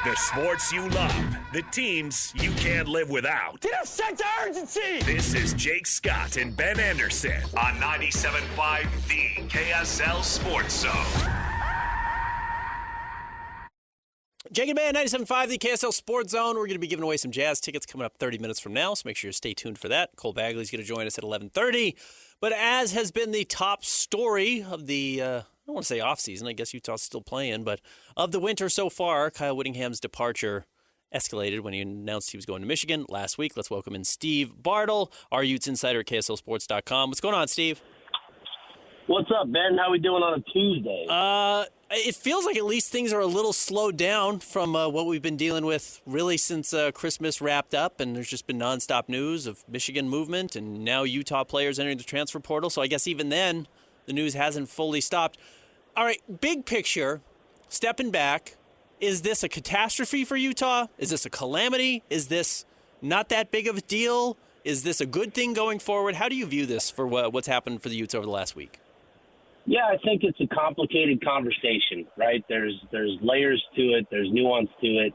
The sports you love, the teams you can't live without. Get a sense of urgency! This is Jake Scott and Ben Anderson on 97.5 The KSL Sports Zone. Jake and Ben, 97.5 The KSL Sports Zone. We're going to be giving away some Jazz tickets coming up 30 minutes from now, so make sure you stay tuned for that. Cole Bagley's going to join us at 11:30. But as has been the top story of the, I don't want to say offseason, I guess Utah's still playing, but of the winter so far, Kyle Whittingham's departure escalated when he announced he was going to Michigan last week. Let's welcome in Steve Bartle, our Utes insider at KSLSports.com. What's going on, Steve? What's up, Ben? How we doing on a Tuesday? It feels like at least things are a little slowed down from what we've been dealing with really since Christmas wrapped up, and there's just been nonstop news of Michigan movement and now Utah players entering the transfer portal. So I guess even then, the news hasn't fully stopped. All right, big picture, stepping back, is this a catastrophe for Utah? Is this a calamity? Is this not that big of a deal? Is this a good thing going forward? How do you view this for what's happened for the Utes over the last week? Yeah, I think it's a complicated conversation, right? There's layers to it, there's nuance to it,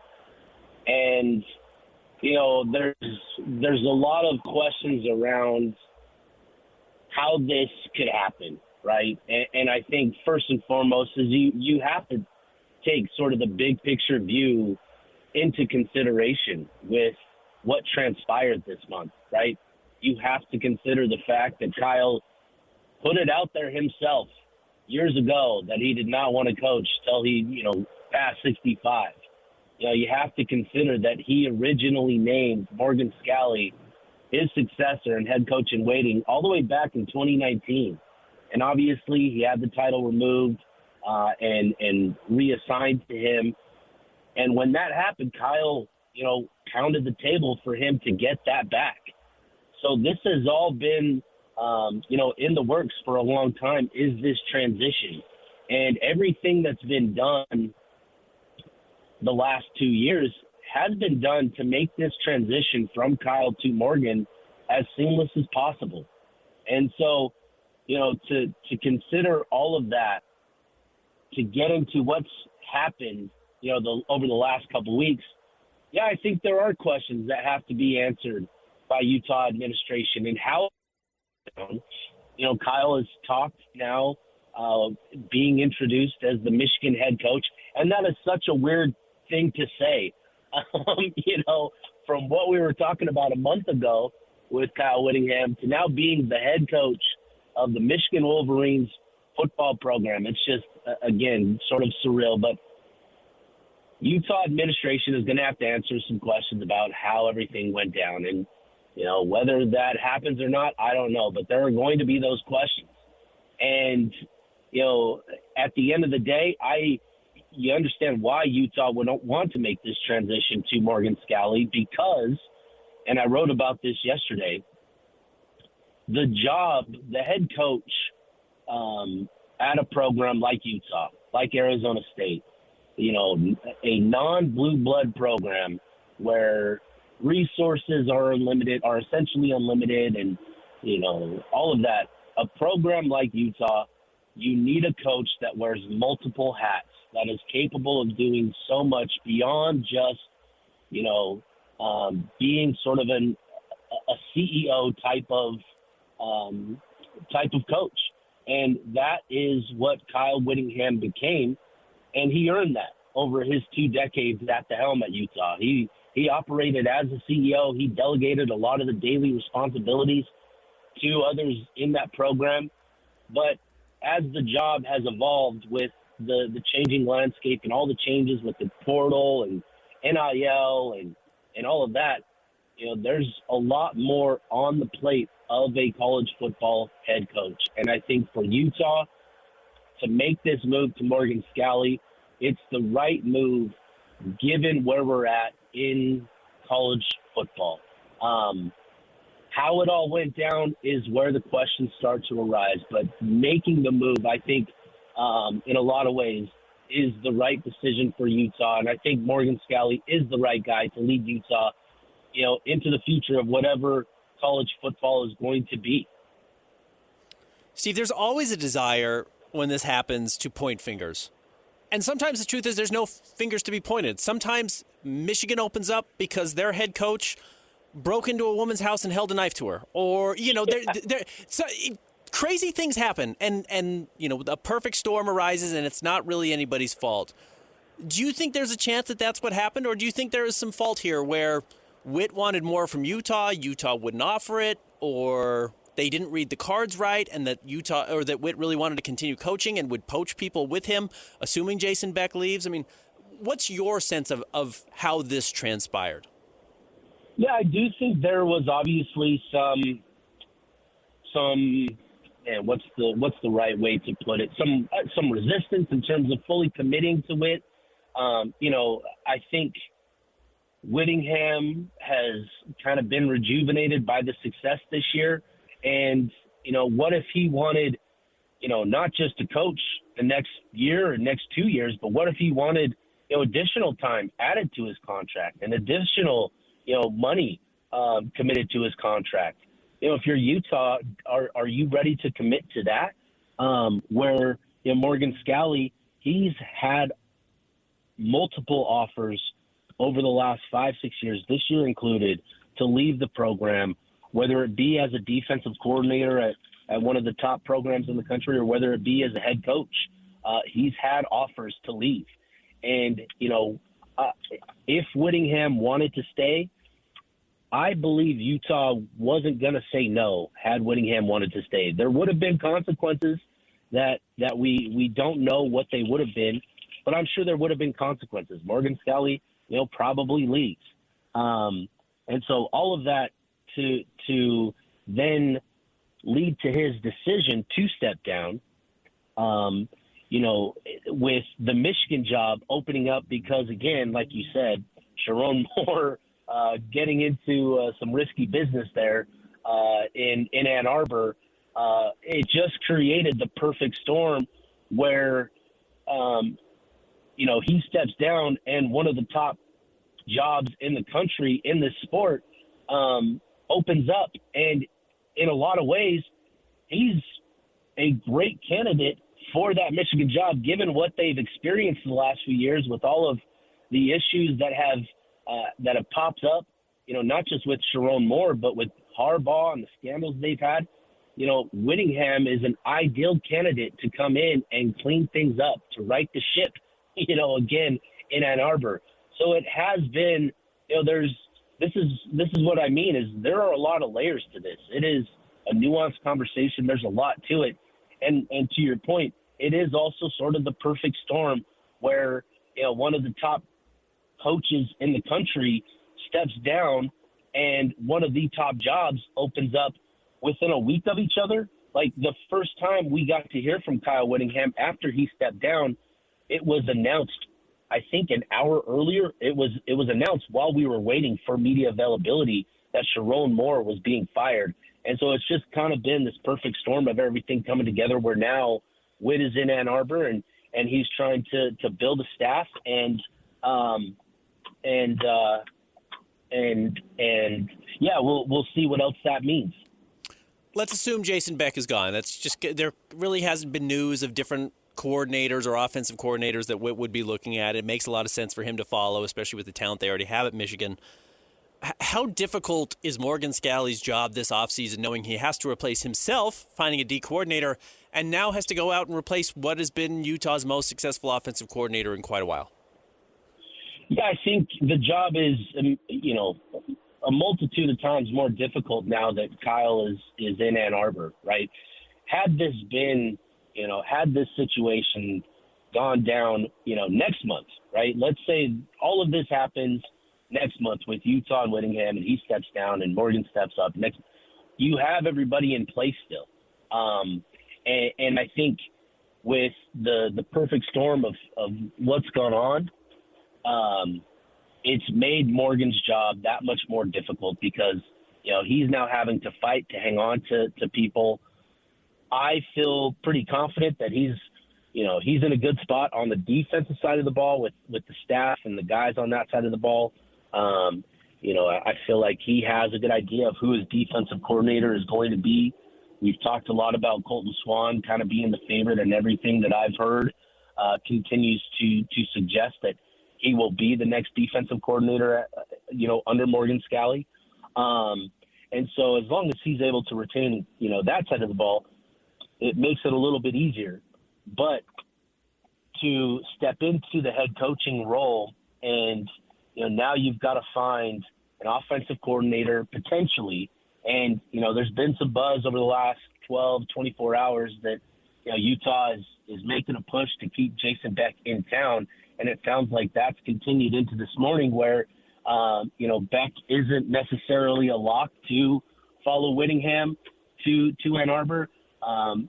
and you know, there's a lot of questions around how this could happen, right? And I think first and foremost is you have to take sort of the big picture view into consideration with what transpired this month, right? You have to consider the fact that Kyle put it out there himself years ago that he did not want to coach till he, passed 65. You have to consider that he originally named Morgan Scalley his successor and head coach in waiting all the way back in 2019. And obviously he had the title removed and reassigned to him. And when that happened, Kyle, pounded the table for him to get that back. So this has all been in the works for a long time, is this transition. And everything that's been done the last 2 years has been done to make this transition from Kyle to Morgan as seamless as possible. And so, to consider all of that, to get into what's happened, over the last couple of weeks, yeah, I think there are questions that have to be answered by Utah administration and how. Kyle has talked now being introduced as the Michigan head coach, and that is such a weird thing to say. From what we were talking about a month ago with Kyle Whittingham to now being the head coach of the Michigan Wolverines football program. It's just, again, sort of surreal, but Utah administration is going to have to answer some questions about how everything went down. And whether that happens or not, I don't know. But there are going to be those questions. And, at the end of the day, you understand why Utah would not want to make this transition to Morgan Scalley because, and I wrote about this yesterday, the job, the head coach at a program like Utah, like Arizona State, a non-blue blood program where resources are essentially unlimited, and all of that. A program like Utah, you need a coach that wears multiple hats, that is capable of doing so much beyond just being sort of a CEO type of coach. And that is what Kyle Whittingham became, and he earned that over his 2 decades at the helm at Utah. He operated as a CEO. He delegated a lot of the daily responsibilities to others in that program. But as the job has evolved with the changing landscape and all the changes with the portal and NIL and all of that, there's a lot more on the plate of a college football head coach. And I think for Utah to make this move to Morgan Scalley, it's the right move given where we're at in college football. How it all went down is where the questions start to arise. But making the move, I think, in a lot of ways, is the right decision for Utah. And I think Morgan Scalley is the right guy to lead Utah, into the future of whatever college football is going to be. Steve, there's always a desire when this happens to point fingers. And sometimes the truth is there's no fingers to be pointed. Sometimes Michigan opens up because their head coach broke into a woman's house and held a knife to her. Or, so crazy things happen. And a perfect storm arises and it's not really anybody's fault. Do you think there's a chance that that's what happened? Or do you think there is some fault here where Whit wanted more from Utah wouldn't offer it, or they didn't read the cards right, and that Whit really wanted to continue coaching and would poach people with him, assuming Jason Beck leaves? I mean, what's your sense of how this transpired? Yeah, I do think there was obviously some what's the right way to put it? Some resistance in terms of fully committing to Whit. I think Whittingham has kind of been rejuvenated by the success this year. And, what if he wanted, not just to coach the next year or next 2 years, but what if he wanted, additional time added to his contract and additional, money committed to his contract? If you're Utah, are you ready to commit to that? Where, Morgan Scalley, he's had multiple offers over the last 5-6 years, this year included, to leave the program, whether it be as a defensive coordinator at one of the top programs in the country or whether it be as a head coach. He's had offers to leave. And, if Whittingham wanted to stay, I believe Utah wasn't going to say no had Whittingham wanted to stay. There would have been consequences that we don't know what they would have been, but I'm sure there would have been consequences. Morgan Scalley, probably leaves. And so all of that to then lead to his decision to step down, with the Michigan job opening up because, again, like you said, Sharon Moore getting into some risky business there in Ann Arbor, it just created the perfect storm where, he steps down and one of the top jobs in the country in this sport opens up. And in a lot of ways, he's a great candidate for that Michigan job, given what they've experienced in the last few years with all of the issues that have popped up, not just with Sharon Moore, but with Harbaugh and the scandals they've had. Whittingham is an ideal candidate to come in and clean things up, to right the ship, again, in Ann Arbor. So it has been, this is what I mean is there are a lot of layers to this. It is a nuanced conversation. There's a lot to it. And to your point, it is also sort of the perfect storm where, one of the top coaches in the country steps down and one of the top jobs opens up within a week of each other. Like the first time we got to hear from Kyle Whittingham after he stepped down, it was announced, I think an hour earlier. It was announced while we were waiting for media availability that Sharon Moore was being fired. And so it's just kind of been this perfect storm of everything coming together where now Whit is in Ann Arbor and he's trying to build a staff and we'll see what else that means. Let's assume Jason Beck is gone. That's just, there really hasn't been news of different coordinators or offensive coordinators that Whit would be looking at. It makes a lot of sense for him to follow, especially with the talent they already have at Michigan. How difficult is Morgan Scalley's job this offseason, knowing he has to replace himself, finding a D coordinator, and now has to go out and replace what has been Utah's most successful offensive coordinator in quite a while? Yeah, I think the job is, a multitude of times more difficult now that Kyle is in Ann Arbor, right? Had this been, had this situation gone down, next month, right? Let's say all of this happens next month with Utah and Whittingham and he steps down and Morgan steps up next. You have everybody in place still. And I think with the perfect storm of what's gone on, it's made Morgan's job that much more difficult because, he's now having to fight to hang on to people. I feel pretty confident that he's in a good spot on the defensive side of the ball with the staff and the guys on that side of the ball. I feel like he has a good idea of who his defensive coordinator is going to be. We've talked a lot about Colton Swan kind of being the favorite and everything that I've heard. continues to suggest that he will be the next defensive coordinator, under Morgan Scalley. And so as long as he's able to retain, that side of the ball, it makes it a little bit easier. But to step into the head coaching role and, now you've got to find an offensive coordinator potentially. And, there's been some buzz over the last 12, 24 hours that, Utah is making a push to keep Jason Beck in town. And it sounds like that's continued into this morning where, Beck isn't necessarily a lock to follow Whittingham to Ann Arbor.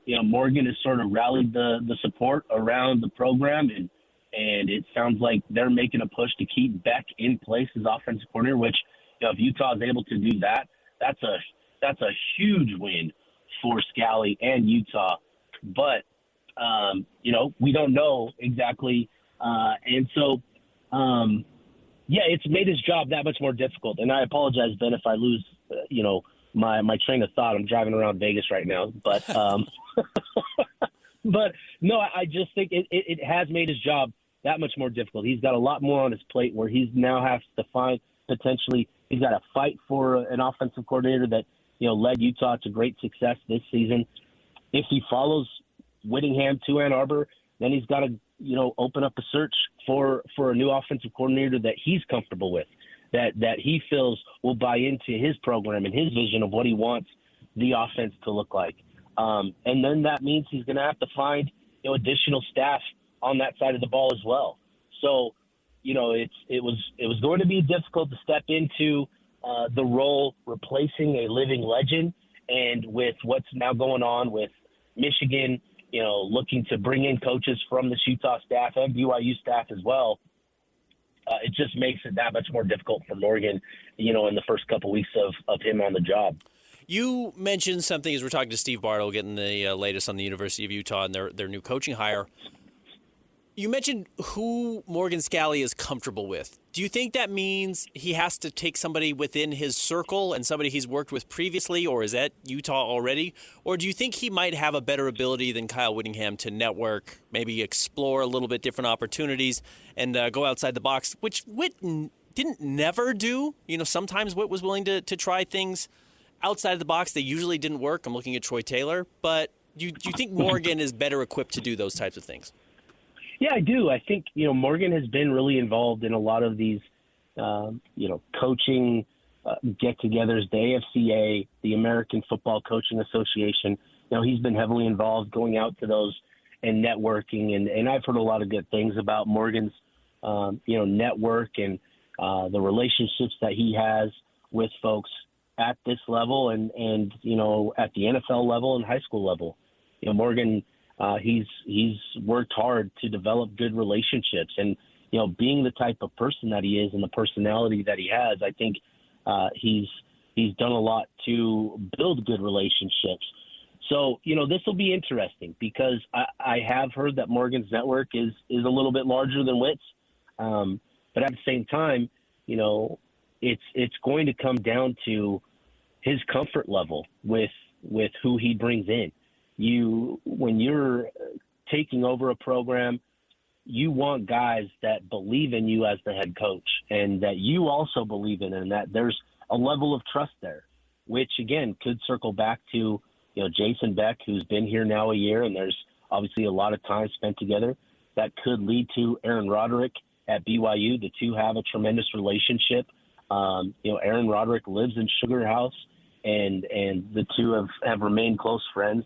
Morgan has sort of rallied the support around the program, and it sounds like they're making a push to keep Beck in place as offensive coordinator, which, if Utah is able to do that, that's a huge win for Scalley and Utah. But, we don't know exactly. And so, it's made his job that much more difficult. And I apologize, Ben, if I lose, my train of thought. I'm driving around Vegas right now. But, but no, I just think it has made his job that much more difficult. He's got a lot more on his plate where he's now has to find potentially he's got to fight for an offensive coordinator that, led Utah to great success this season. If he follows Whittingham to Ann Arbor, then he's got to, open up a search for a new offensive coordinator that he's comfortable with, that he feels will buy into his program and his vision of what he wants the offense to look like. And then that means he's going to have to find, additional staff on that side of the ball as well. So, it was going to be difficult to step into the role replacing a living legend. And with what's now going on with Michigan, looking to bring in coaches from the Utah staff and BYU staff as well, it just makes it that much more difficult for Morgan, in the first couple weeks of him on the job. You mentioned something as we're talking to Steve Bartle, getting the latest on the University of Utah and their new coaching hire. You mentioned who Morgan Scalley is comfortable with. Do you think that means he has to take somebody within his circle and somebody he's worked with previously, or is at Utah already? Or do you think he might have a better ability than Kyle Whittingham to network, maybe explore a little bit different opportunities and go outside the box, which Whit didn't never do? Sometimes Whit was willing to try things outside of the box. They usually didn't work. I'm looking at Troy Taylor. But do you think Morgan is better equipped to do those types of things? Yeah, I do. I think, Morgan has been really involved in a lot of these, coaching get-togethers, the AFCA, the American Football Coaching Association. He's been heavily involved going out to those and networking. And I've heard a lot of good things about Morgan's, network and the relationships that he has with folks at this level and at the NFL level and high school level. Morgan – he's worked hard to develop good relationships, and being the type of person that he is and the personality that he has, I think he's done a lot to build good relationships. So this will be interesting because I have heard that Morgan's network is a little bit larger than Witt's, but at the same time, it's going to come down to his comfort level with who he brings in. When you're taking over a program, you want guys that believe in you as the head coach and that you also believe in, and that there's a level of trust there, which again could circle back to, Jason Beck, who's been here now a year, and there's obviously a lot of time spent together. That could lead to Aaron Roderick at BYU. The two have a tremendous relationship. Aaron Roderick lives in Sugar House, and the two have remained close friends.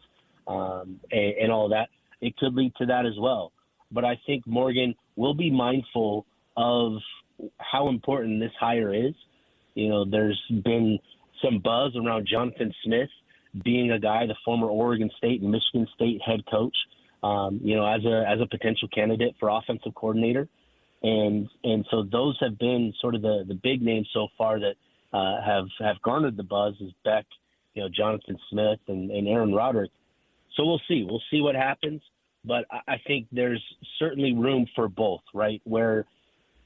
And all of that, it could lead to that as well. But I think Morgan will be mindful of how important this hire is. There's been some buzz around Jonathan Smith being a guy, the former Oregon State and Michigan State head coach, as a potential candidate for offensive coordinator. And so those have been sort of the big names so far that have garnered the buzz is Beck, Jonathan Smith and Aaron Roderick. So we'll see. We'll see what happens. But I think there's certainly room for both, right, where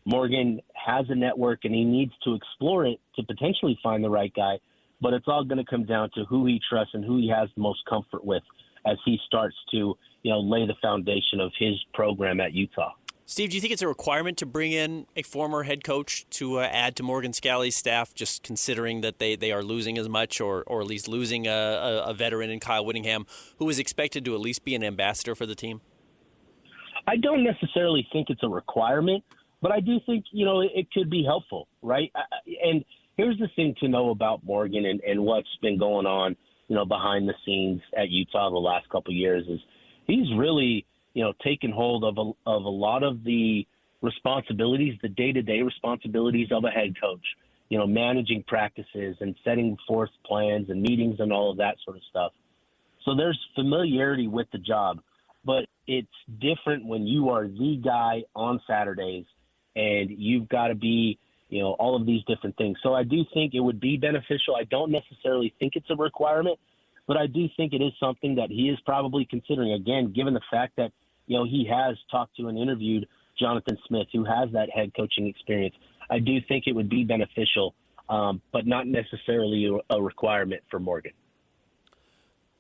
Morgan has a network and he needs to explore it to potentially find the right guy. But it's all going to come down to who he trusts and who he has the most comfort with as he starts to lay the foundation of his program at Utah. Steve, do you think it's a requirement to bring in a former head coach to add to Morgan Scalley's staff, just considering that they are losing as much or at least losing a veteran in Kyle Whittingham, who is expected to at least be an ambassador for the team? I don't necessarily think it's a requirement, but I do think, it could be helpful, right? And here's the thing to know about Morgan and what's been going on, behind the scenes at Utah the last couple of years is he's really – taking hold of a lot of the responsibilities, the day-to-day responsibilities of a head coach, managing practices and setting forth plans and meetings and all of that sort of stuff. So there's familiarity with the job, but it's different when you are the guy on Saturdays and you've got to be, all of these different things. So I do think it would be beneficial. I don't necessarily think it's a requirement, but I do think it is something that he is probably considering, again, given the fact that, he has talked to and interviewed Jonathan Smith, who has that head coaching experience. I do think it would be beneficial, but not necessarily a requirement for Morgan.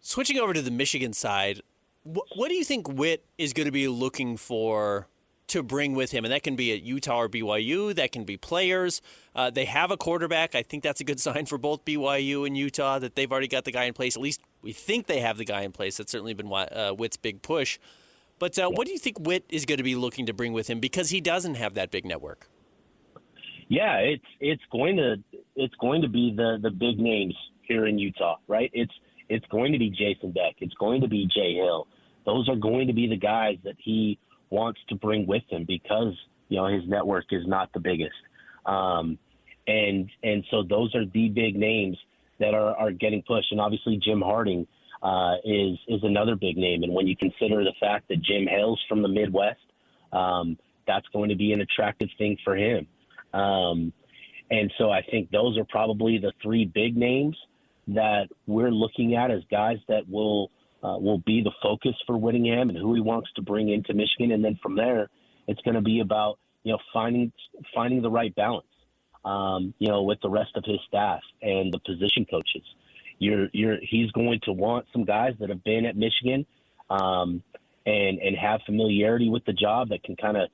Switching over to the Michigan side, what do you think Whit is going to be looking for to bring with him? And that can be at Utah or BYU. That can be players. They have a quarterback. I think that's a good sign for both BYU and Utah that they've already got the guy in place. At least we think they have the guy in place. That's certainly been Whit's big push. But what do you think Whit is going to be looking to bring with him because he doesn't have that big network? Yeah, it's going to be the big names here in Utah, right? It's going to be Jason Beck. It's going to be Jay Hill. Those are going to be the guys that he wants to bring with him because his network is not the biggest, and so those are the big names that are getting pushed. And obviously Jim Harding is another big name. And when you consider the fact that Jim hails from the Midwest, that's going to be an attractive thing for him. And so I think those are probably the three big names that we're looking at as guys that will be the focus for Whittingham and who he wants to bring into Michigan. And then from there, it's going to be about, finding the right balance, with the rest of his staff and the position coaches. He's going to want some guys that have been at Michigan and have familiarity with the job that can kind of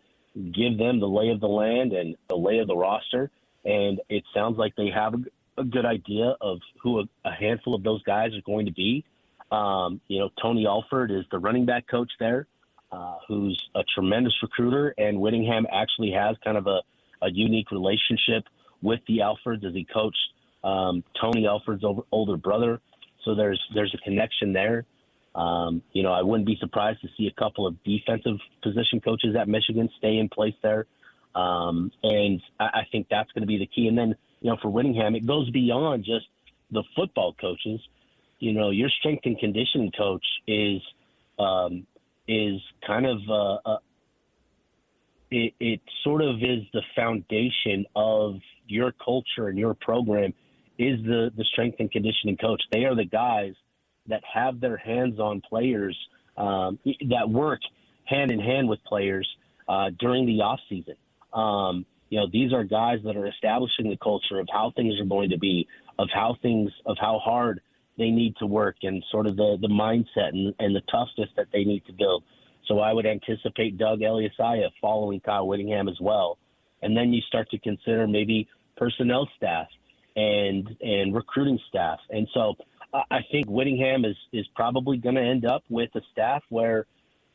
give them the lay of the land and the lay of the roster. And it sounds like they have a good idea of who a handful of those guys are going to be. Tony Alford is the running back coach there, who's a tremendous recruiter, and Whittingham actually has kind of a unique relationship with the Alfords as he coached Tony Alford's older brother. So there's a connection there. I wouldn't be surprised to see a couple of defensive position coaches at Michigan stay in place there. And I think that's going to be the key. And then, for Whittingham, it goes beyond just the football coaches. Your strength and conditioning coach is kind of it sort of is the foundation of your culture and your program is the strength and conditioning coach. They are the guys that have their hands on players, that work hand in hand with players during the off season. These are guys that are establishing the culture of how things are going to be, of how hard they need to work, and sort of the mindset and the toughness that they need to build. So I would anticipate Doug Eliasiah following Kyle Whittingham as well. And then you start to consider maybe personnel staff and recruiting staff. And so I think Whittingham is probably going to end up with a staff where,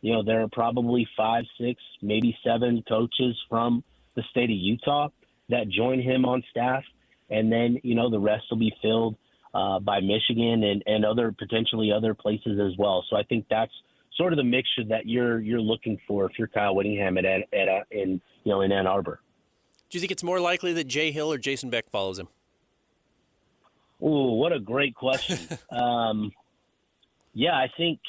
there are probably 5, 6, maybe 7 coaches from the state of Utah that join him on staff. And then, the rest will be filled by Michigan and potentially other places as well. So I think that's sort of the mixture that you're looking for if you're Kyle Whittingham in Ann Arbor. Do you think it's more likely that Jay Hill or Jason Beck follows him? Oh, what a great question. Yeah, I think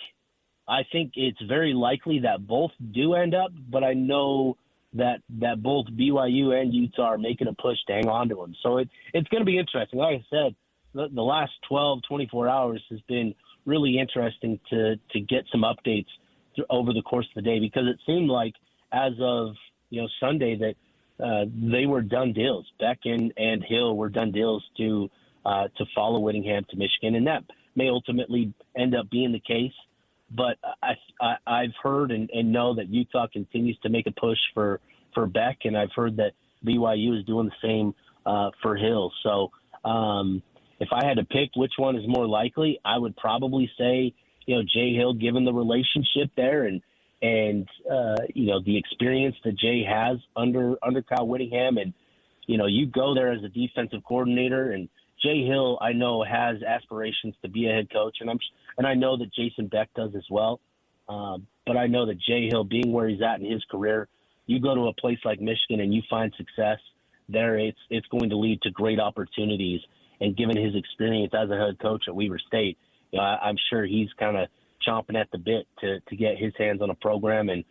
it's very likely that both do end up, but I know that both BYU and Utah are making a push to hang on to him. So it's going to be interesting. Like I said, the last 12, 24 hours has been really interesting to get some updates over the course of the day, because it seemed like as of Sunday that they were done deals. Beck and Hill were done deals to follow Whittingham to Michigan, and that may ultimately end up being the case. But I've heard and know that Utah continues to make a push for Beck, and I've heard that BYU is doing the same for Hill. So if I had to pick which one is more likely, I would probably say, Jay Hill, given the relationship there and the experience that Jay has under Kyle Whittingham. And, you go there as a defensive coordinator, and Jay Hill, I know, has aspirations to be a head coach, and I know that Jason Beck does as well. But I know that Jay Hill, being where he's at in his career, you go to a place like Michigan and you find success there, it's going to lead to great opportunities. And given his experience as a head coach at Weber State, I'm sure he's kind of chomping at the bit to get his hands on a program and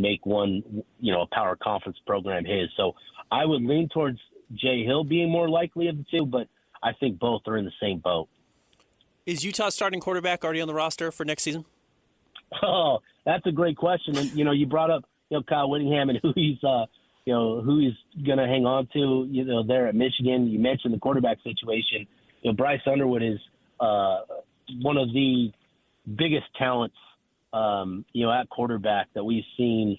make one, a power conference program his. So I would lean towards Jay Hill being more likely of the two, but I think both are in the same boat. Is Utah's starting quarterback already on the roster for next season? Oh, that's a great question. And, you brought up, Kyle Whittingham and who he's going to hang on to, there at Michigan. You mentioned the quarterback situation. Bryce Underwood is one of the biggest talents, at quarterback that we've seen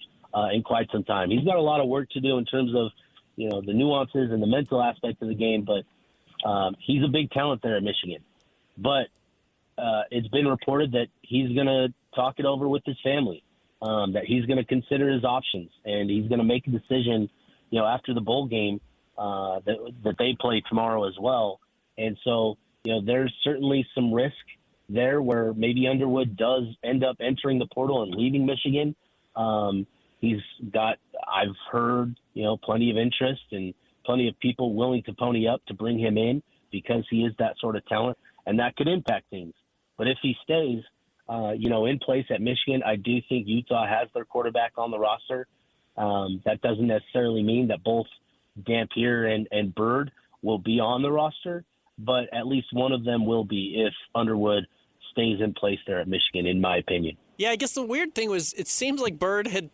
in quite some time. He's got a lot of work to do in terms of, the nuances and the mental aspect of the game, but he's a big talent there at Michigan. But it's been reported that he's going to talk it over with his family, that he's going to consider his options, and he's going to make a decision, after the bowl game that they play tomorrow as well. And so, there's certainly some risk there where maybe Underwood does end up entering the portal and leaving Michigan. He's got, I've heard, plenty of interest and plenty of people willing to pony up to bring him in because he is that sort of talent, and that could impact things. But if he stays, in place at Michigan, I do think Utah has their quarterback on the roster. That doesn't necessarily mean that both Dampier and Bird will be on the roster, but at least one of them will be if Underwood stays in place there at Michigan, in my opinion. Yeah, I guess the weird thing was it seems like Bird had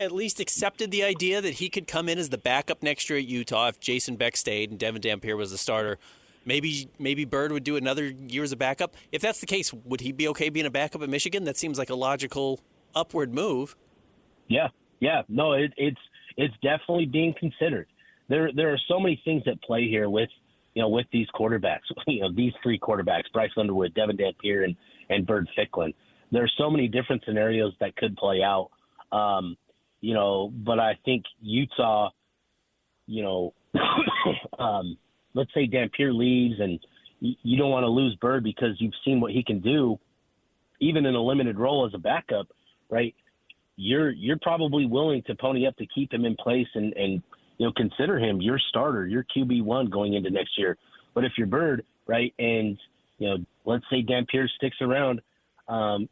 at least accepted the idea that he could come in as the backup next year at Utah if Jason Beck stayed and Devin Dampier was the starter. Maybe Bird would do another year as a backup. If that's the case, would he be okay being a backup at Michigan? That seems like a logical upward move. Yeah. No, it's definitely being considered. There are so many things at play here with these quarterbacks. These three quarterbacks: Bryce Underwood, Devin Dampier, and Bird Ficklin. There are so many different scenarios that could play out. But I think Utah, let's say Dampier leaves and you don't want to lose Bird because you've seen what he can do, even in a limited role as a backup, right? You're probably willing to pony up to keep him in place and consider him your starter, your QB1 going into next year. But if you're Bird, right, and, let's say Dampier sticks around,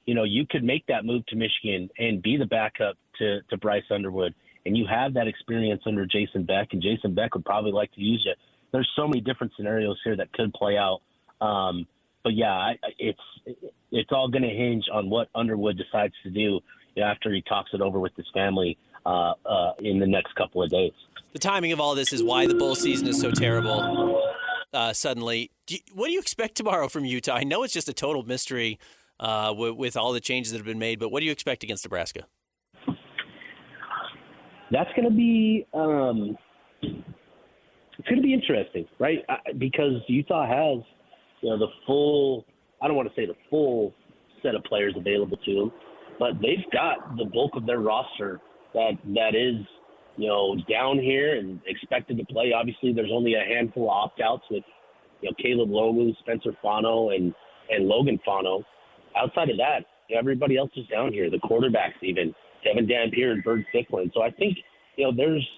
you could make that move to Michigan and be the backup to Bryce Underwood. And you have that experience under Jason Beck, and Jason Beck would probably like to use you. There's so many different scenarios here that could play out. But yeah, it's all going to hinge on what Underwood decides to do after he talks it over with his family in the next couple of days. The timing of all this is why the bowl season is so terrible. Suddenly, what do you expect tomorrow from Utah? I know it's just a total mystery with all the changes that have been made, but what do you expect against Nebraska? That's going to be it's going to be interesting, right? Because Utah has the full, I don't want to say the full set of players available to them, but they've got the bulk of their roster that is down here and expected to play. Obviously, there's only a handful of opt-outs with Caleb Lomu, Spencer Fano, and Logan Fano. Outside of that, everybody else is down here. The quarterbacks, even Devin Dampier and Bird Ficklin. So I think there's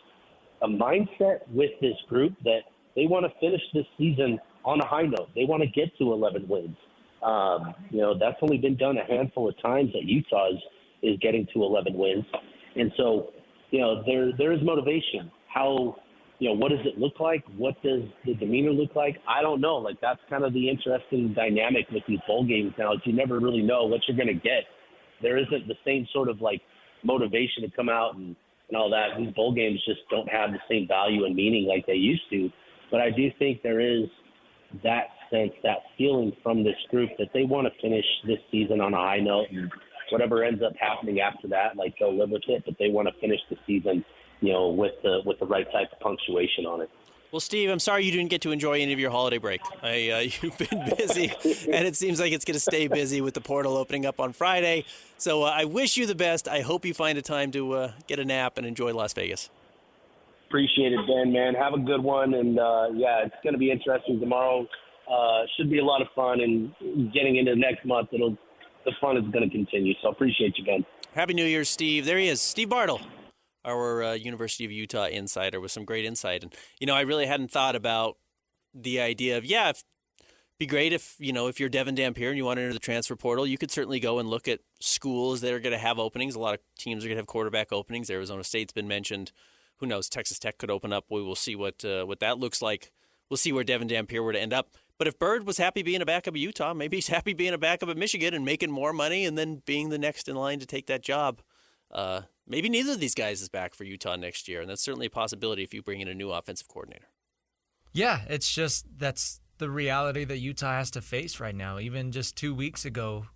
a mindset with this group that they want to finish this season on a high note. They want to get to 11 wins. That's only been done a handful of times that Utah is getting to 11 wins. And so, there is motivation. How, what does it look like? What does the demeanor look like? I don't know. Like, that's kind of the interesting dynamic with these bowl games now, is you never really know what you're going to get. There isn't the same sort of, motivation to come out and all that. These bowl games just don't have the same value and meaning like they used to. But I do think there is that sense, that feeling from this group that they want to finish this season on a high note, and whatever ends up happening after that, like, they'll live with it, but they want to finish the season, with the right type of punctuation on it. Well, Steve, I'm sorry you didn't get to enjoy any of your holiday break. You've been busy, and it seems like it's going to stay busy with the portal opening up on Friday. So I wish you the best. I hope you find a time to get a nap and enjoy Las Vegas. Appreciate it, Ben, man. Have a good one. And, it's going to be interesting tomorrow. Should be a lot of fun. And getting into next month, the fun is going to continue. So appreciate you, Ben. Happy New Year, Steve. There he is, Steve Bartle, our University of Utah insider with some great insight. And, I really hadn't thought about the idea of, it'd be great if you're Devin Dampier and you want to enter the transfer portal, you could certainly go and look at schools that are going to have openings. A lot of teams are going to have quarterback openings. Arizona State's been mentioned. Who knows? Texas Tech could open up. We will see what that looks like. We'll see where Devin Dampier were to end up. But if Bird was happy being a backup at Utah, maybe he's happy being a backup at Michigan and making more money and then being the next in line to take that job. Maybe neither of these guys is back for Utah next year, and that's certainly a possibility if you bring in a new offensive coordinator. Yeah, it's just that's the reality that Utah has to face right now. Even just 2 weeks ago,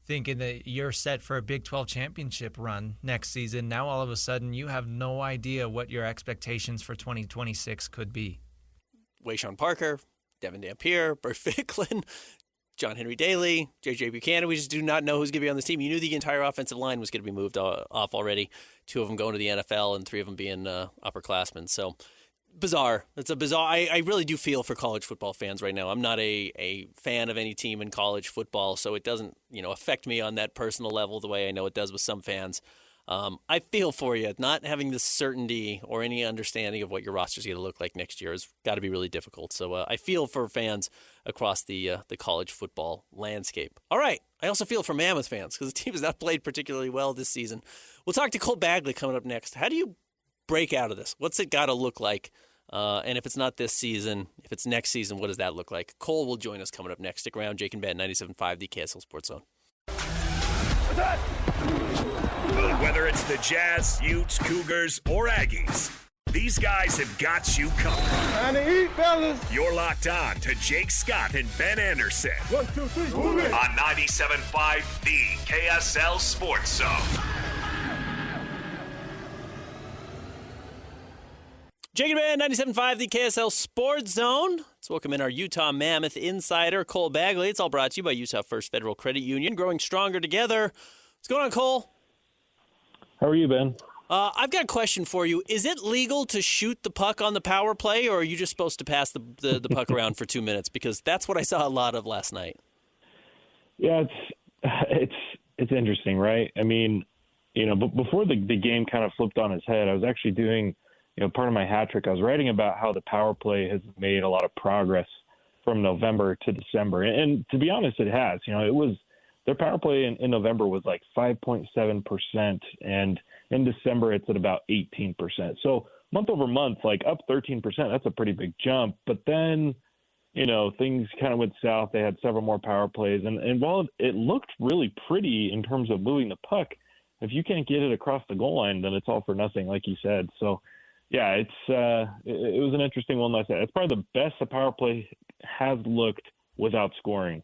thinking that you're set for a Big 12 championship run next season, now all of a sudden you have no idea what your expectations for 2026 could be. Wayshawn Parker, Devin Dampier, Bert Ficklin, John Henry Daly, J.J. Buchanan. We just do not know who's going to be on this team. You knew the entire offensive line was going to be moved off already. 2 of them going to the NFL and 3 of them being upperclassmen. So bizarre. It's a bizarre. I really do feel for college football fans right now. I'm not a fan of any team in college football, so it doesn't affect me on that personal level the way I know it does with some fans. I feel for you. Not having the certainty or any understanding of what your roster is going to look like next year has got to be really difficult. So I feel for fans across the college football landscape. All right. I also feel for Mammoth fans because the team has not played particularly well this season. We'll talk to Cole Bagley coming up next. How do you break out of this? What's it got to look like? And if it's not this season, if it's next season, what does that look like? Cole will join us coming up next. Stick around. Jake and Ben, 97.5, the KSL Sports Zone. Whether it's the Jazz, Utes, Cougars, or Aggies, these guys have got you covered. Time to eat, fellas. You're locked on to Jake Scott and Ben Anderson 1, 2, 3, move it. on 97.5, the KSL Sports Zone. Jake and Ben, 97.5, the KSL Sports Zone. Let's welcome in our Utah Mammoth insider, Cole Bagley. It's all brought to you by Utah First Federal Credit Union, growing stronger together. What's going on, Cole? How are you, Ben? I've got a question for you. Is it legal to shoot the puck on the power play, or are you just supposed to pass the puck around for 2 minutes? Because that's what I saw a lot of last night. Yeah, it's interesting, right? I mean, before the game kind of flipped on its head, I was actually doing, part of my hat trick. I was writing about how the power play has made a lot of progress from November to December. And to be honest, it has. It was their power play in November was like 5.7%, and in December it's at about 18%. So month over month, like up 13%, that's a pretty big jump. But then, things kind of went south. They had several more power plays, and while it looked really pretty in terms of moving the puck, if you can't get it across the goal line, then it's all for nothing, like you said. So, yeah, it was an interesting one last night. It's probably the best the power play has looked without scoring.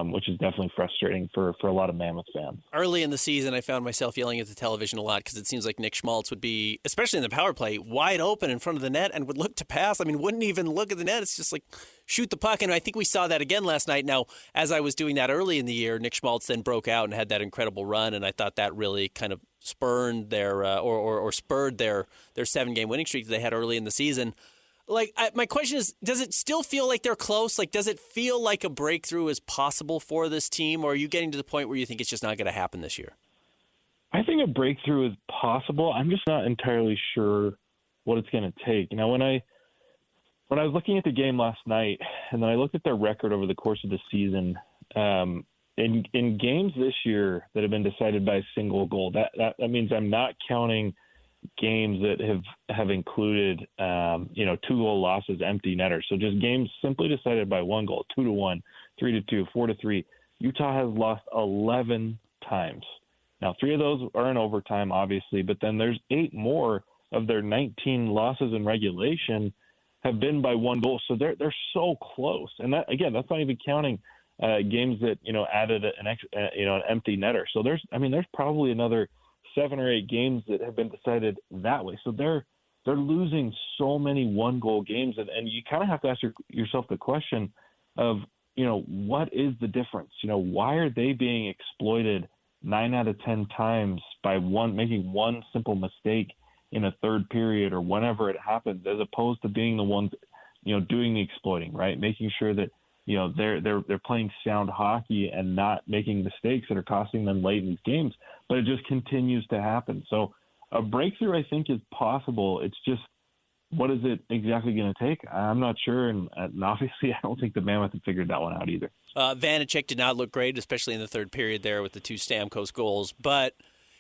Which is definitely frustrating for a lot of Mammoth fans. Early in the season, I found myself yelling at the television a lot because it seems like Nick Schmaltz would be, especially in the power play, wide open in front of the net and would look to pass. I mean, wouldn't even look at the net. It's just like shoot the puck. And I think we saw that again last night. Now, as I was doing that early in the year, Nick Schmaltz then broke out and had that incredible run, and I thought that really kind of spurned their or spurred their 7-game winning streak that they had early in the season. My question is, does it still feel like they're close? Does it feel like a breakthrough is possible for this team, or are you getting to the point where you think it's just not going to happen this year? I think a breakthrough is possible. I'm just not entirely sure what it's going to take. When I was looking at the game last night, and then I looked at their record over the course of the season, in games this year that have been decided by a single goal, that means I'm not counting games that have included 2-goal losses, empty netters. So just games simply decided by 1 goal, 2-1, 3-2, 4-3. Utah has lost 11 times. Now, 3 of those are in overtime, obviously, but then there's 8 more of their 19 losses in regulation have been by 1 goal. So they're so close. And that, again, that's not even counting games that, added an empty netter. So there's probably another 7 or 8 games that have been decided that way. So they're losing so many 1-goal games. And you kind of have to ask yourself the question of, what is the difference? Why are they being exploited 9 out of 10 times by making one simple mistake in a third period or whenever it happens, as opposed to being the ones, doing the exploiting, right? Making sure that, they're playing sound hockey and not making mistakes that are costing them late in these games, but it just continues to happen. So a breakthrough, I think, is possible. It's just, what is it exactly going to take? I'm not sure, and obviously I don't think the Mammoth have figured that one out either. Vanacek did not look great, especially in the third period there with the 2 Stamkos goals, but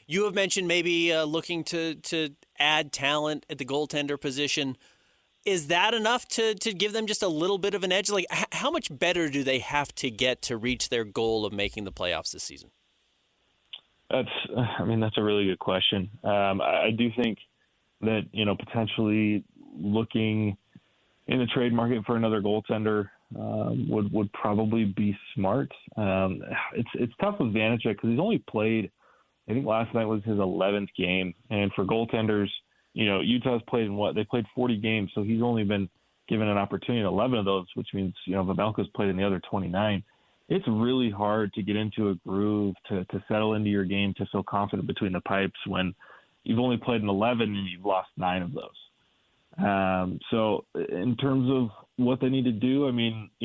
you have mentioned maybe looking to add talent at the goaltender position. Is that enough to give them just a little bit of an edge? Like, how much better do they have to get to reach their goal of making the playoffs this season? That's a really good question. I do think that, potentially looking in the trade market for another goaltender would probably be smart. It's tough with Vanacek because he's only played, I think last night was his 11th game. And for goaltenders, Utah's played they played 40 games, so he's only been given an opportunity in 11 of those, which means, Vamelka's played in the other 29. It's really hard to get into a groove, to settle into your game, to feel confident between the pipes when you've only played in 11 and you've lost 9 of those. So in terms of what they need to do,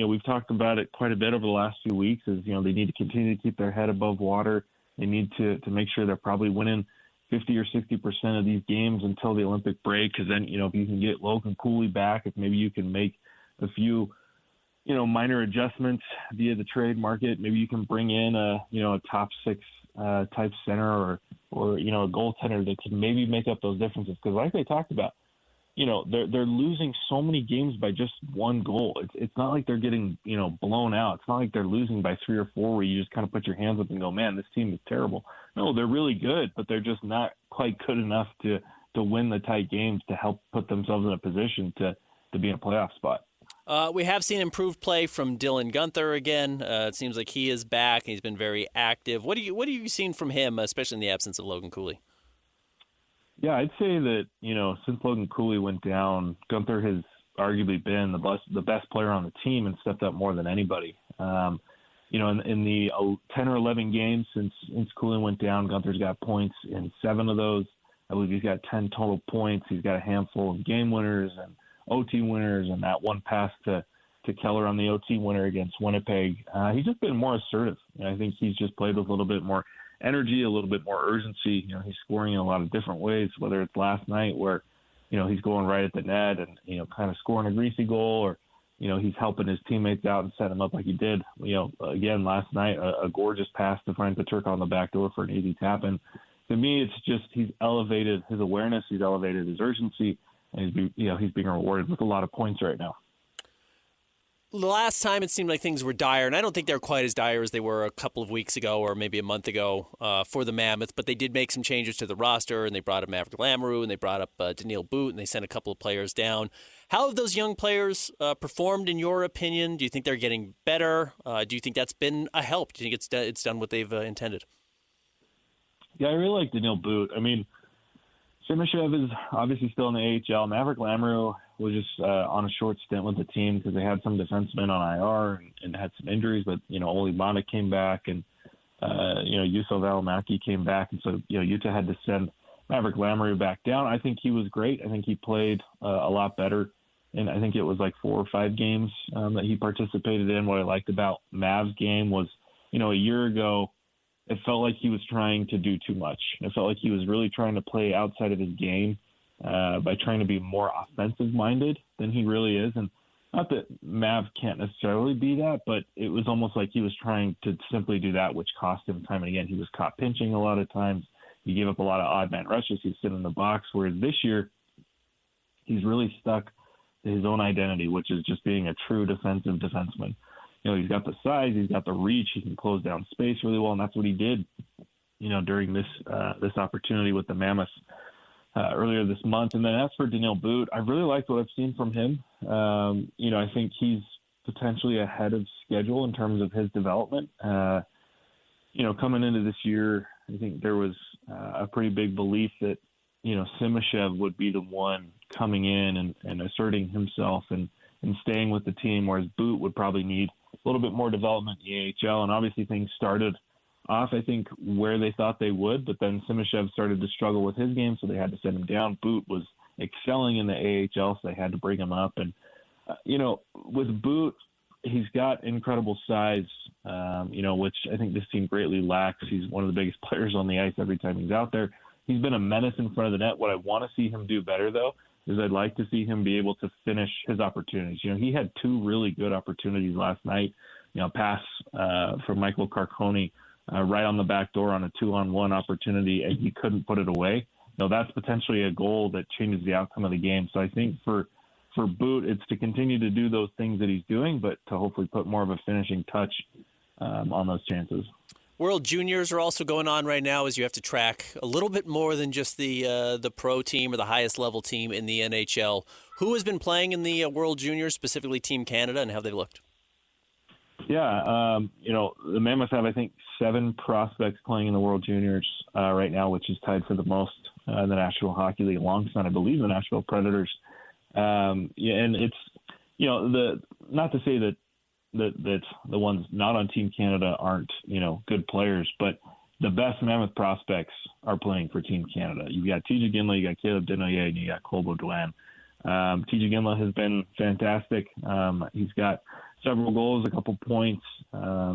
we've talked about it quite a bit over the last few weeks, is, they need to continue to keep their head above water. They need to make sure they're probably winning 50 or 60% of these games until the Olympic break, because then, if you can get Logan Cooley back, if maybe you can make a few, minor adjustments via the trade market, maybe you can bring in a top 6 type center or a goaltender that can maybe make up those differences. Because like they talked about, they're losing so many games by just 1 goal. It's not like they're getting, blown out. It's not like they're losing by 3 or 4 where you just kind of put your hands up and go, man, this team is terrible. No, they're really good, but they're just not quite good enough to win the tight games to help put themselves in a position to be in a playoff spot. We have seen improved play from Dylan Guenther again. It seems like he is back. He's been very active. What have you seen from him, especially in the absence of Logan Cooley? Yeah, I'd say that, since Logan Cooley went down, Guenther has arguably been the best player on the team and stepped up more than anybody. In the 10 or 11 games since Cooley went down, Gunther's got points in 7 of those. I believe he's got 10 total points. He's got a handful of game winners and OT winners, and that one pass to Keller on the OT winner against Winnipeg. He's just been more assertive. I think he's just played with a little bit more energy, a little bit more urgency. He's scoring in a lot of different ways, whether it's last night where, he's going right at the net and, kind of scoring a greasy goal, or, he's helping his teammates out and set him up like he did, again, last night, a gorgeous pass to Frank Peterka on the back door for an easy tap. And to me, it's just, he's elevated his awareness. He's elevated his urgency, and he's being rewarded with a lot of points right now. The last time it seemed like things were dire, and I don't think they're quite as dire as they were a couple of weeks ago or maybe a month ago for the Mammoth, but they did make some changes to the roster, and they brought up Maverick Lamoureux, and they brought up Daniil Boot, and they sent a couple of players down. How have those young players performed, in your opinion? Do you think they're getting better? Do you think that's been a help? Do you think it's done what they've intended? Yeah, I really like Daniil Boot. Simashev is obviously still in the AHL. Maverick Lamoureux was just on a short stint with the team because they had some defensemen on IR and had some injuries, but, Oli Bonda came back and, Juuso Välimäki came back. And so, Utah had to send Maverick Lamoureux back down. I think he was great. I think he played a lot better. And I think it was like 4 or 5 games that he participated in. What I liked about Mav's game was, a year ago, it felt like he was trying to do too much. It felt like he was really trying to play outside of his game by trying to be more offensive-minded than he really is. And not that Mav can't necessarily be that, but it was almost like he was trying to simply do that, which cost him time and again. He was caught pinching a lot of times. He gave up a lot of odd man rushes. He's sitting in the box, whereas this year he's really stuck to his own identity, which is just being a true defensive defenseman. He's got the size, he's got the reach, he can close down space really well, and that's what he did, during this opportunity with the Mammoth. earlier this month. And then as for Daniil Boot, I really liked what I've seen from him. I think he's potentially ahead of schedule in terms of his development. Coming into this year, I think there was a pretty big belief that, Simashev would be the one coming in and asserting himself and staying with the team, whereas Boot would probably need a little bit more development in the AHL. And obviously things started off, I think, where they thought they would, but then Simashev started to struggle with his game, so they had to send him down. Boot was excelling in the AHL, so they had to bring him up. And, with Boot, he's got incredible size, which I think this team greatly lacks. He's one of the biggest players on the ice every time he's out there. He's been a menace in front of the net. What I want to see him do better, though, is I'd like to see him be able to finish his opportunities. He had two really good opportunities last night. Pass from Michael Carcone right on the back door on a 2-on-1 opportunity, and he couldn't put it away. That's potentially a goal that changes the outcome of the game. So I think for Boot, it's to continue to do those things that he's doing, but to hopefully put more of a finishing touch on those chances. World Juniors are also going on right now, as you have to track a little bit more than just the pro team or the highest level team in the NHL. Who has been playing in the World Juniors, specifically Team Canada, and how they've looked? Yeah, the Mammoth have, I think, 7 prospects playing in the World Juniors right now, which is tied for the most in the National Hockey League, alongside, I believe, the Nashville Predators. And it's, not to say that the ones not on Team Canada aren't, good players, but the best Mammoth prospects are playing for Team Canada. You've got TJ Ginla, you got Caleb Denoyer, and you got Cole Baudouin. TJ Ginla has been fantastic. He's got several goals, a couple points. I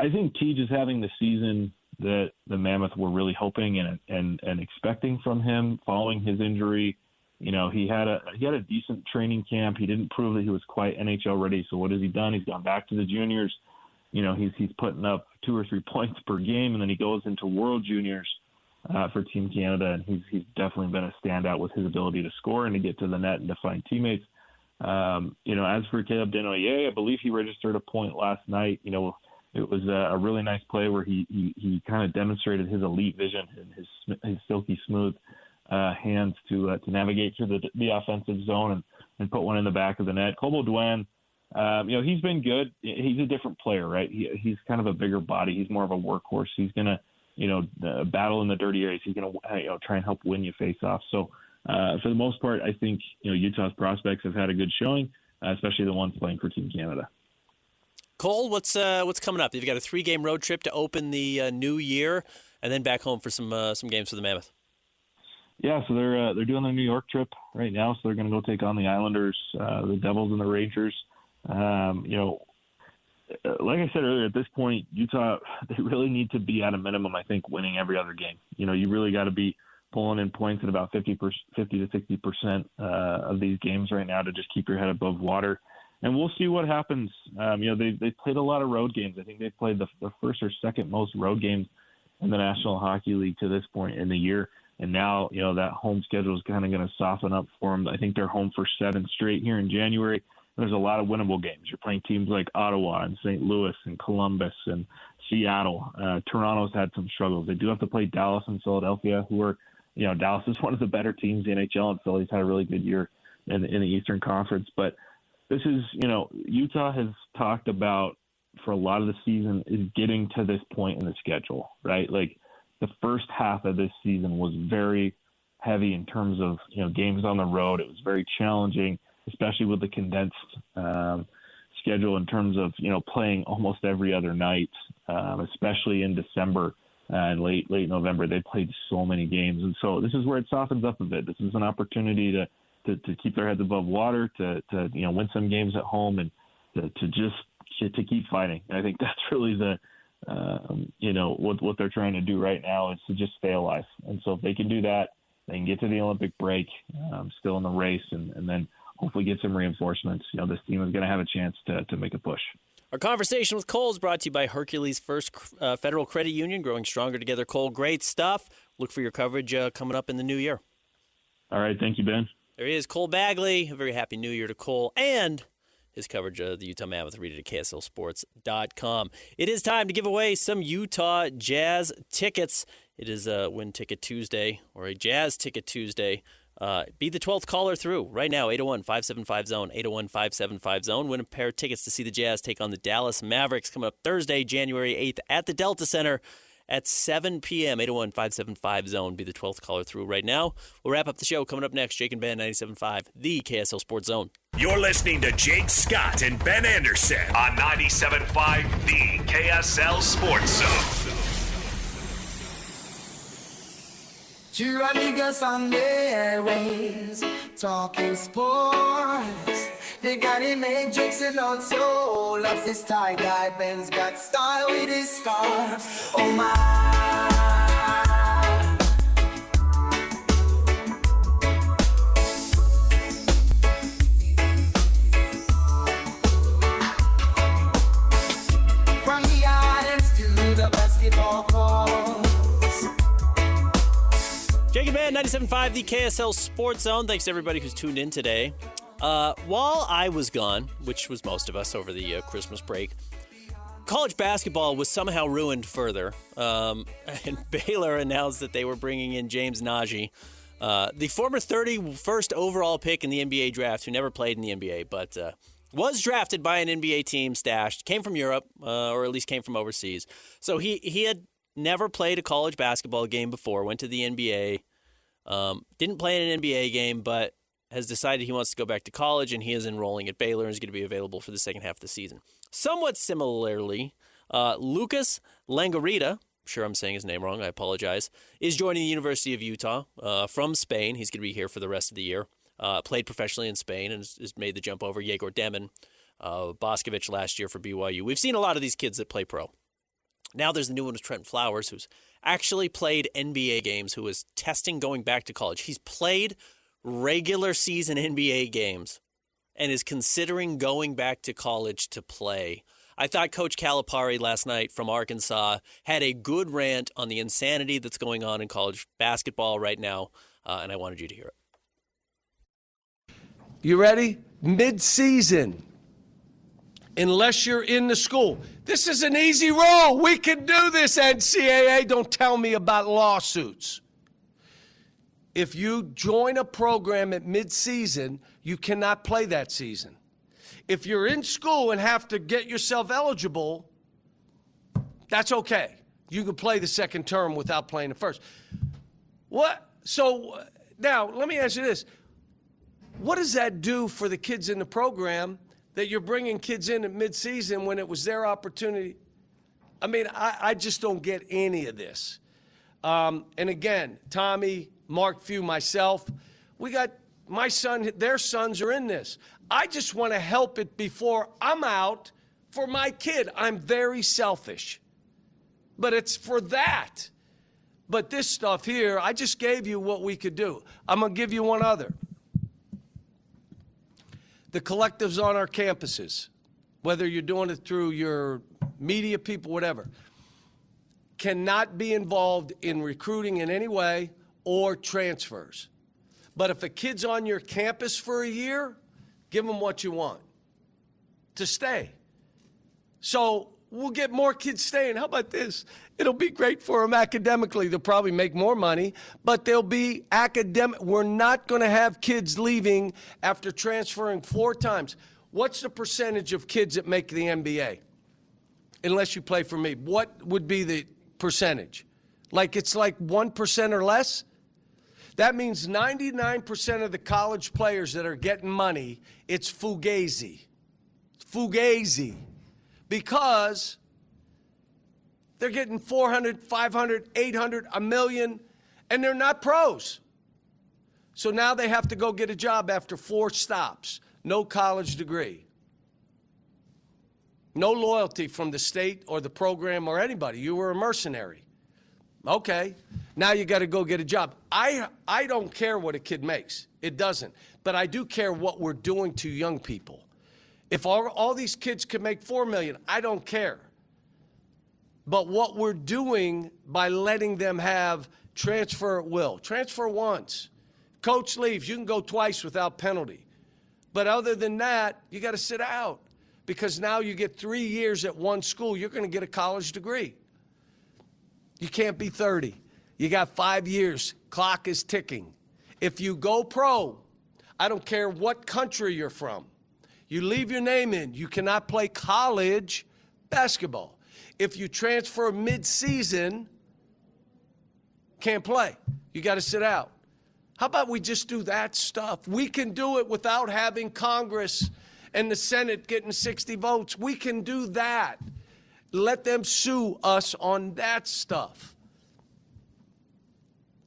think TJ is having the season that the Mammoth were really hoping and expecting from him following his injury. He had a decent training camp. He didn't prove that he was quite NHL ready. So what has he done? He's gone back to the juniors. He's putting up 2 or 3 points per game, and then he goes into World Juniors for Team Canada, and he's definitely been a standout with his ability to score and to get to the net and to find teammates. As for Caleb Denoyer, I believe he registered a point last night. It was a really nice play where he kind of demonstrated his elite vision and his silky smooth hands to navigate through the offensive zone and put one in the back of the net. Cole Baudouin, he's been good. He's a different player, right? He's kind of a bigger body. He's more of a workhorse. He's going to, battle in the dirty areas. He's going to, try and help win you face-off. So for the most part, I think, Utah's prospects have had a good showing, especially the ones playing for Team Canada. Cole, what's coming up? You've got a 3-game road trip to open the new year, and then back home for some games for the Mammoth. Yeah, so they're doing their New York trip right now, so they're going to go take on the Islanders, the Devils, and the Rangers. Like I said earlier, at this point, Utah, they really need to be at a minimum, I think, winning every other game. You really got to be pulling in points at about 50 to 60% of these games right now to just keep your head above water. And we'll see what happens. They played a lot of road games. I think they've played the first or second most road games in the National Hockey League to this point in the year. And now, that home schedule is kind of going to soften up for them. I think they're home for 7 straight here in January. There's a lot of winnable games. You're playing teams like Ottawa and St. Louis and Columbus and Seattle. Toronto's had some struggles. They do have to play Dallas and Philadelphia, who are, Dallas is one of the better teams in the NHL, and Philly's had a really good year in the Eastern Conference. But this is, Utah has talked about for a lot of the season is getting to this point in the schedule, right? Like, the first half of this season was very heavy in terms of, games on the road. It was very challenging, especially with the condensed schedule in terms of, playing almost every other night, especially in December and late November. They played so many games. And so this is where it softens up a bit. This is an opportunity to keep their heads above water, to win some games at home and to keep fighting. And I think that's really what they're trying to do right now is to just stay alive. And so if they can do that, they can get to the Olympic break, still in the race, and then hopefully get some reinforcements. This team is going to have a chance to make a push. Our conversation with Cole is brought to you by Hercules First Federal Credit Union, growing stronger together. Cole, great stuff. Look for your coverage coming up in the new year. All right. Thank you, Ben. There he is, Cole Bagley. A very happy new year to Cole and his coverage of the Utah Mammoth. Read it at KSLSports.com. It is time to give away some Utah Jazz tickets. It is a Win Ticket Tuesday or a Jazz Ticket Tuesday. Be the 12th caller through right now, 801-575-ZONE, 801-575-ZONE. Win a pair of tickets to see the Jazz take on the Dallas Mavericks coming up Thursday, January 8th at the Delta Center at 7 p.m. 801-575-ZONE. Be the 12th caller through right now. We'll wrap up the show coming up next. Jake and Ben, 97.5, the KSL Sports Zone. You're listening to Jake Scott and Ben Anderson on 97.5, the KSL Sports Zone. Two amigos on the airwaves, talking sports. They got it made, Jake's and also loves his tie-dye. Ben's got style with his scarf. Oh my. From the islands to the basketball court. Jake and Ben, 97.5, the KSL Sports Zone. Thanks to everybody who's tuned in today. While I was gone, which was most of us over the Christmas break, college basketball was somehow ruined further. And Baylor announced that they were bringing in James Nagy, the former 31st overall pick in the NBA draft, who never played in the NBA, but was drafted by an NBA team, stashed, came from Europe, or at least came from overseas. So he had never played a college basketball game before, went to the NBA, didn't play in an NBA game, but has decided he wants to go back to college, and he is enrolling at Baylor and is going to be available for the second half of the season. Somewhat similarly, Lucas Langarita, I'm sure I'm saying his name wrong, I apologize, is joining the University of Utah from Spain. He's going to be here for the rest of the year. Played professionally in Spain and has made the jump over. Yegor Demin, Boscovich last year for BYU. We've seen a lot of these kids that play pro. Now there's the new one with Trent Flowers, who's actually played NBA games, who is testing going back to college. He's played regular season NBA games and is considering going back to college to play. I thought Coach Calipari last night from Arkansas had a good rant on the insanity that's going on in college basketball right now, and I wanted you to hear it. You ready? Mid-season. Unless you're in the school. This is an easy roll. We can do this, NCAA. Don't tell me about lawsuits. If you join a program at mid-season, you cannot play that season. If you're in school and have to get yourself eligible, that's okay. You can play the second term without playing the first. What? So now, let me ask you this. What does that do for the kids in the program that you're bringing kids in at midseason when it was their opportunity? I mean, I just don't get any of this. And again, Tommy, Mark Few, myself, we got my son, their sons are in this. I just want to help it before I'm out for my kid. I'm very selfish. But it's for that. But this stuff here, I just gave you what we could do. I'm going to give you one other. The collectives on our campuses, whether you're doing it through your media people, whatever, cannot be involved in recruiting in any way or transfers. But if a kid's on your campus for a year, give them what you want to stay. So we'll get more kids staying. How about this? It'll be great for them academically. They'll probably make more money, but they'll be academic. We're not going to have kids leaving after transferring 4 times. What's the percentage of kids that make the NBA? Unless you play for me. What would be the percentage? Like it's like 1% or less? That means 99% of the college players that are getting money, it's fugazi. Fugazi. Because they're getting 400, 500, 800, a million, and they're not pros. So now they have to go get a job after 4 stops. No college degree. No loyalty from the state or the program or anybody. You were a mercenary. Okay. Now you got to go get a job. I don't care what a kid makes. It doesn't. But I do care what we're doing to young people. If all these kids could make $4 million, I don't care. But what we're doing by letting them have transfer at will. Transfer once. Coach leaves, you can go twice without penalty. But other than that, you got to sit out. Because now you get 3 years at one school, you're going to get a college degree. You can't be 30. You got 5 years. Clock is ticking. If you go pro, I don't care what country you're from, you leave your name in, you cannot play college basketball. If you transfer mid-season, can't play. You got to sit out. How about we just do that stuff? We can do it without having Congress and the Senate getting 60 votes. We can do that. Let them sue us on that stuff.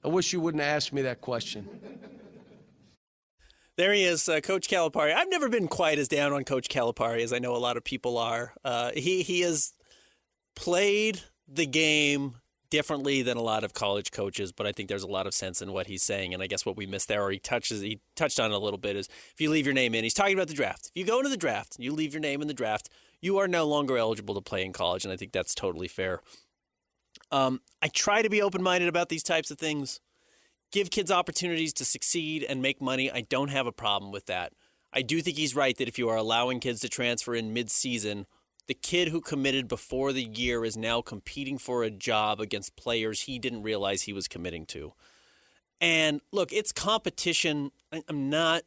I wish you wouldn't ask me that question. There he is, Coach Calipari. I've never been quite as down on Coach Calipari as I know a lot of people are. He has played the game differently than a lot of college coaches, but I think there's a lot of sense in what he's saying. And I guess what we missed there, or he touched on it a little bit, is if you leave your name in, he's talking about the draft. If you go into the draft, you leave your name in the draft, you are no longer eligible to play in college, and I think that's totally fair. I try to be open-minded about these types of things. Give kids opportunities to succeed and make money. I don't have a problem with that. I do think he's right that if you are allowing kids to transfer in mid-season, the kid who committed before the year is now competing for a job against players he didn't realize he was committing to. And look, it's competition. I'm not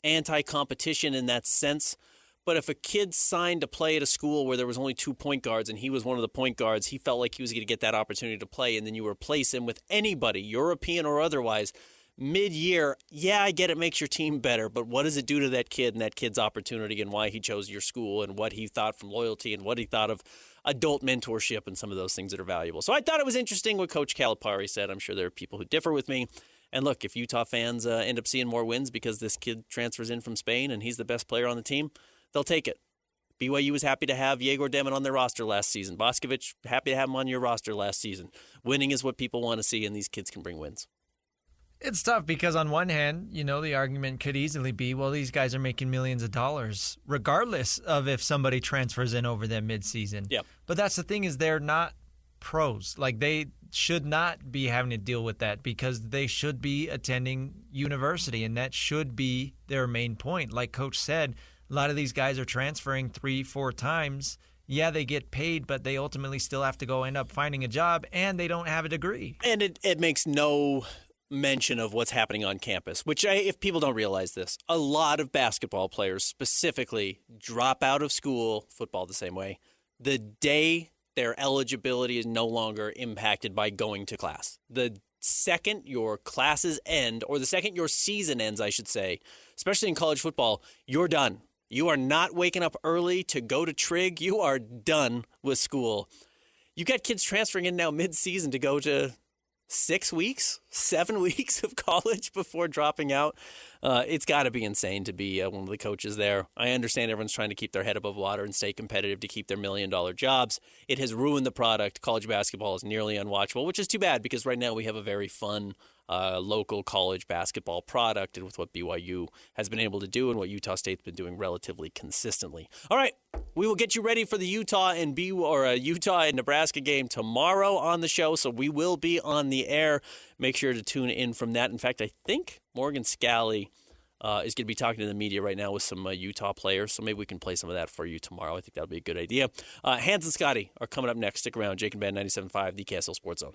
anti-competition in that sense. But if a kid signed to play at a school where there was only 2 point guards and he was one of the point guards, he felt like he was going to get that opportunity to play, and then you replace him with anybody, European or otherwise, mid-year, yeah, I get it makes your team better, but what does it do to that kid and that kid's opportunity and why he chose your school and what he thought from loyalty and what he thought of adult mentorship and some of those things that are valuable? So I thought it was interesting what Coach Calipari said. I'm sure there are people who differ with me. And look, if Utah fans end up seeing more wins because this kid transfers in from Spain and he's the best player on the team, they'll take it. BYU was happy to have Yegor Demon on their roster last season. Boscovich, happy to have him on your roster last season. Winning is what people want to see, and these kids can bring wins. It's tough because on one hand, the argument could easily be, well, these guys are making millions of dollars, regardless of if somebody transfers in over them midseason. Yep. But that's the thing is they're not pros. Like, they should not be having to deal with that because they should be attending university, and that should be their main point. Like Coach said, a lot of these guys are transferring 3-4 times. Yeah, they get paid, but they ultimately still have to go end up finding a job, and they don't have a degree. And it makes no mention of what's happening on campus, which if people don't realize this, a lot of basketball players specifically drop out of school, football the same way, the day their eligibility is no longer impacted by going to class. The second your classes end, or the second your season ends, I should say, especially in college football, you're done. You are not waking up early to go to trig. You are done with school. You got kids transferring in now mid-season to go to 6 weeks, 7 weeks of college before dropping out. It's got to be insane to be one of the coaches there. I understand everyone's trying to keep their head above water and stay competitive to keep their $1 million jobs. It has ruined the product. College basketball is nearly unwatchable, which is too bad because right now we have a very fun local college basketball product, and with what BYU has been able to do and what Utah State's been doing relatively consistently. All right, we will get you ready for the Utah and Nebraska game tomorrow on the show, so we will be on the air. Make sure to tune in from that. In fact, I think Morgan Scalley is going to be talking to the media right now with some Utah players, so maybe we can play some of that for you tomorrow. I think that'll be a good idea. Hans and Scotty are coming up next. Stick around. Jake and Ben, 97.5, the KSL Sports Zone.